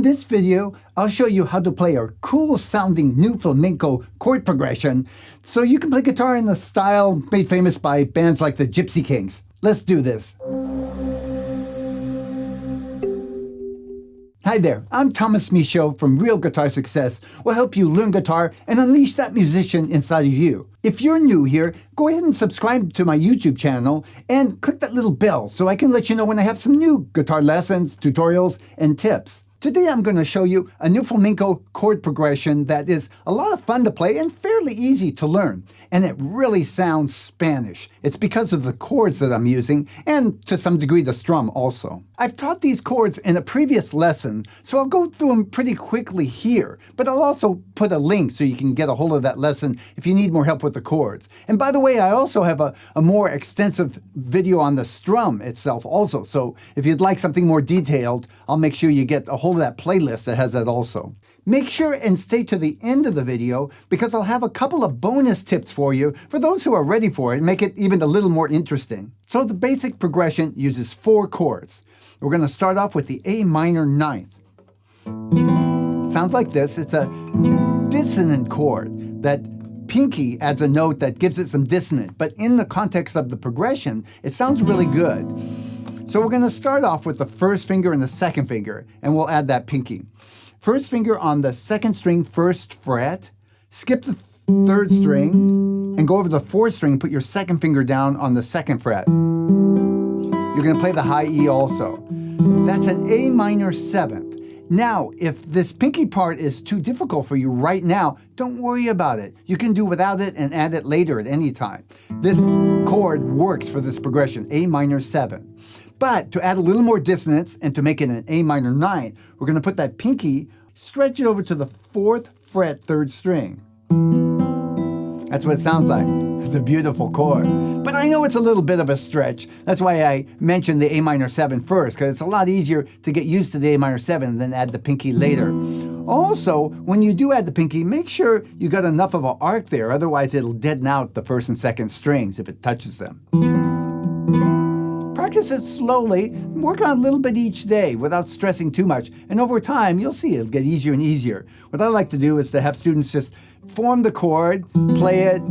this video, I'll show you how to play a cool sounding new flamenco chord progression so you can play guitar in the style made famous by bands like the Gipsy Kings. Let's do this. Hi there, I'm Thomas Michaud from Real Guitar Success. We'll help you learn guitar and unleash that musician inside of you. If you're new here, go ahead and subscribe to my YouTube channel and click that little bell so I can let you know when I have some new guitar lessons, tutorials, and tips. Today I'm going to show you a new flamenco chord progression that is a lot of fun to play and fairly easy to learn. And it really sounds Spanish. It's because of the chords that I'm using and to some degree the strum also. I've taught these chords in a previous lesson, so I'll go through them pretty quickly here, but I'll also put a link so you can get a hold of that lesson if you need more help with the chords. And by the way, I also have a more extensive video on the strum itself also, so if you'd like something more detailed, I'll make sure you get a hold of that playlist that has that also. Make sure and stay to the end of the video because I'll have a couple of bonus tips for you for those who are ready for it and make it even a little more interesting. So the basic progression uses 4 chords. We're going to start off with the A minor ninth. Sounds like this. It's a dissonant chord. That pinky adds a note that gives it some dissonance, but in the context of the progression, it sounds really good. So we're going to start off with the first finger and the second finger, and we'll add that pinky. First finger on the second string, first fret, skip the third string, and go over the fourth string, put your second finger down on the second fret. You're going to play the high E also. That's an A minor seventh. Now, if this pinky part is too difficult for you right now, don't worry about it. You can do without it and add it later at any time. This chord works for this progression, A minor 7. But to add a little more dissonance and to make it an A minor 9, we're going to put that pinky, stretch it over to the 4th fret, 3rd string. That's what it sounds like. It's a beautiful chord. But I know it's a little bit of a stretch. That's why I mentioned the A minor 7 first, because it's a lot easier to get used to the A minor 7 and then add the pinky later. Also, when you do add the pinky, make sure you got enough of an arc there, otherwise it'll deaden out the first and second strings if it touches them. Practice it slowly, work on a little bit each day without stressing too much, and over time you'll see it'll get easier and easier. What I like to do is to have students just form the chord, play it,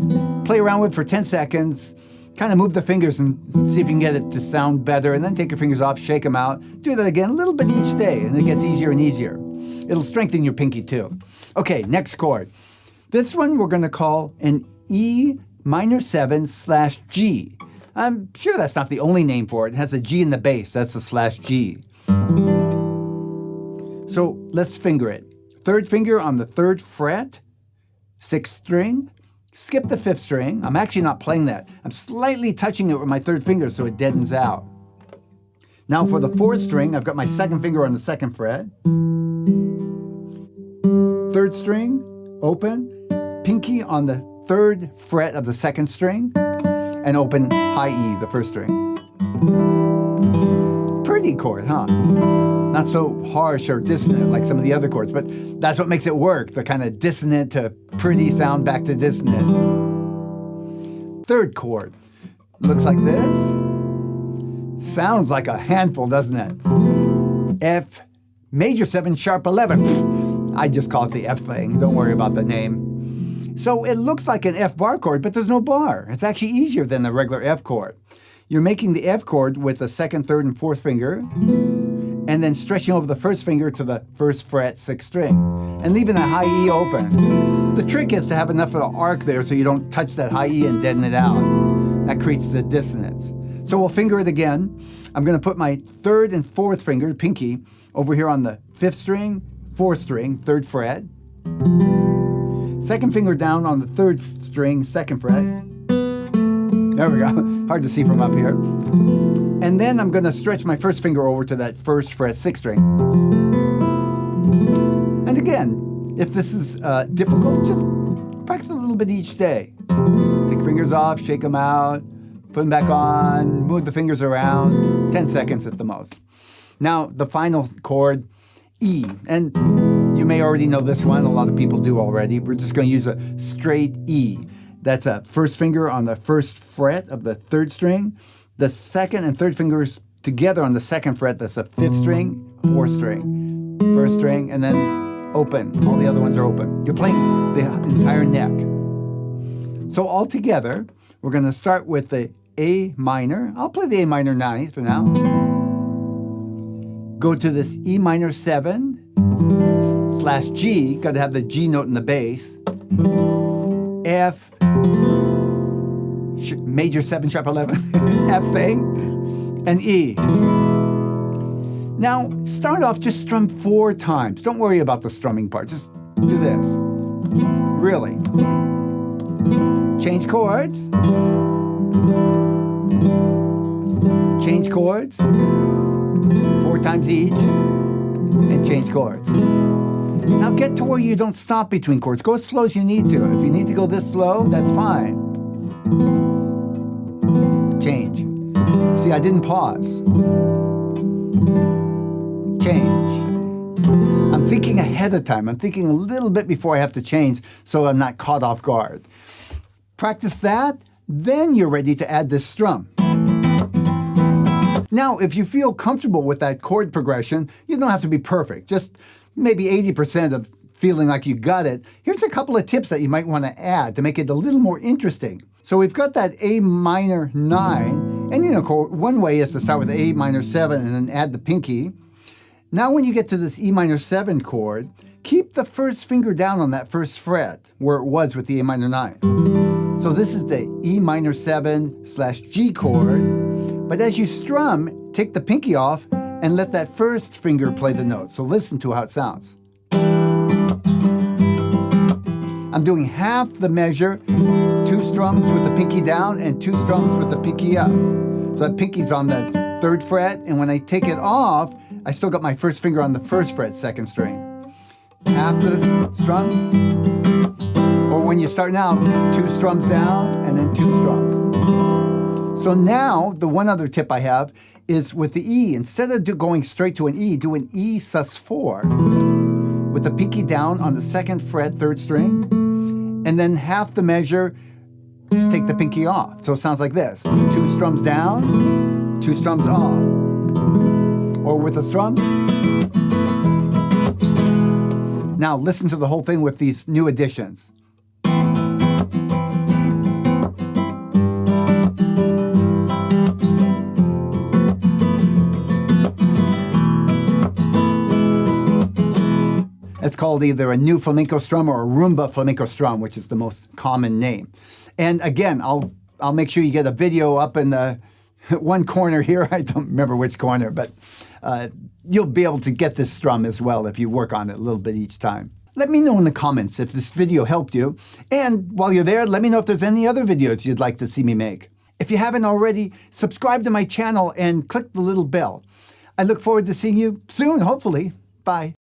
play around with it for 10 seconds, kind of move the fingers and see if you can get it to sound better, and then take your fingers off, shake them out, do that again a little bit each day, and it gets easier and easier. It'll strengthen your pinky too. Okay, next chord. This one we're going to call an E minor 7 / G. I'm sure that's not the only name for it. It has a G in the bass. That's the /G. So let's finger it. Third finger on the 3rd fret, 6th string. Skip the 5th string. I'm actually not playing that. I'm slightly touching it with my 3rd finger so it deadens out. Now for the 4th string, I've got my 2nd finger on the 2nd fret. 3rd string, open. Pinky on the 3rd fret of the 2nd string. And open high E, the 1st string. Pretty chord, huh? Not so harsh or dissonant like some of the other chords, but that's what makes it work, the kind of dissonant to pretty sound back to dissonant. 3rd chord. Looks like this. Sounds like a handful, doesn't it? F major 7 sharp 11. I just call it the F thing. Don't worry about the name. So it looks like an F bar chord, but there's no bar. It's actually easier than the regular F chord. You're making the F chord with the 2nd, 3rd, and 4th finger, and then stretching over the 1st finger to the 1st fret, 6th string, and leaving the high E open. The trick is to have enough of an arc there so you don't touch that high E and deaden it out. That creates the dissonance. So we'll finger it again. I'm going to put my 3rd and 4th finger, pinky, over here on the 5th string, 4th string, 3rd fret. 2nd finger down on the 3rd string, 2nd fret. There we go. Hard to see from up here. And then I'm going to stretch my 1st finger over to that 1st fret, 6th string. And again, if this is difficult, just practice a little bit each day. Take your fingers off, shake them out, put them back on, move the fingers around, 10 seconds at the most. Now, the final chord, E. And you may already know this one. A lot of people do already. We're just going to use a straight E. That's a 1st finger on the 1st fret of the 3rd string. The 2nd and 3rd fingers together on the 2nd fret. That's a 5th string, 4th string. first string, and then open. All the other ones are open. You're playing the entire neck. So all together, we're going to start with the A minor. I'll play the A minor 9 for now. Go to this E minor 7 / G. Got to have the G note in the bass. F, major 7 sharp 11, F thing, and E. Now, start off, just strum 4 times. Don't worry about the strumming part. Just do this. Really. Change chords. Change chords. 4 times each. And change chords. Now get to where you don't stop between chords. Go as slow as you need to. If you need to go this slow, that's fine. Change. See, I didn't pause. Change. I'm thinking ahead of time. I'm thinking a little bit before I have to change so I'm not caught off guard. Practice that, then you're ready to add this strum. Now, if you feel comfortable with that chord progression, you don't have to be perfect. Just maybe 80% of feeling like you got it. Here's a couple of tips that you might want to add to make it a little more interesting. So we've got that A minor 9, and one way is to start with A minor 7 and then add the pinky. Now when you get to this E minor 7 chord, keep the first finger down on that first fret where it was with the A minor 9. So this is the E minor 7 / G chord, but as you strum, take the pinky off and let that first finger play the note. So listen to how it sounds. I'm doing half the measure, 2 strums with the pinky down and 2 strums with the pinky up. So that pinky's on the 3rd fret, and when I take it off, I still got my first finger on the 1st fret, 2nd string. Half the strum, or when you're starting out, 2 strums down and then 2 strums. So now, the one other tip I have is with the E. Instead of going straight to an E, do an E sus4 with the pinky down on the 2nd fret, 3rd string, and then half the measure, take the pinky off. So it sounds like this. 2 strums down, 2 strums off. Or with a strum. Now listen to the whole thing with these new additions. It's called either a new flamenco strum or a rumba flamenco strum, which is the most common name. And again, I'll make sure you get a video up in the one corner here. I don't remember which corner, but you'll be able to get this strum as well if you work on it a little bit each time. Let me know in the comments if this video helped you. And while you're there, let me know if there's any other videos you'd like to see me make. If you haven't already, subscribe to my channel and click the little bell. I look forward to seeing you soon, hopefully. Bye.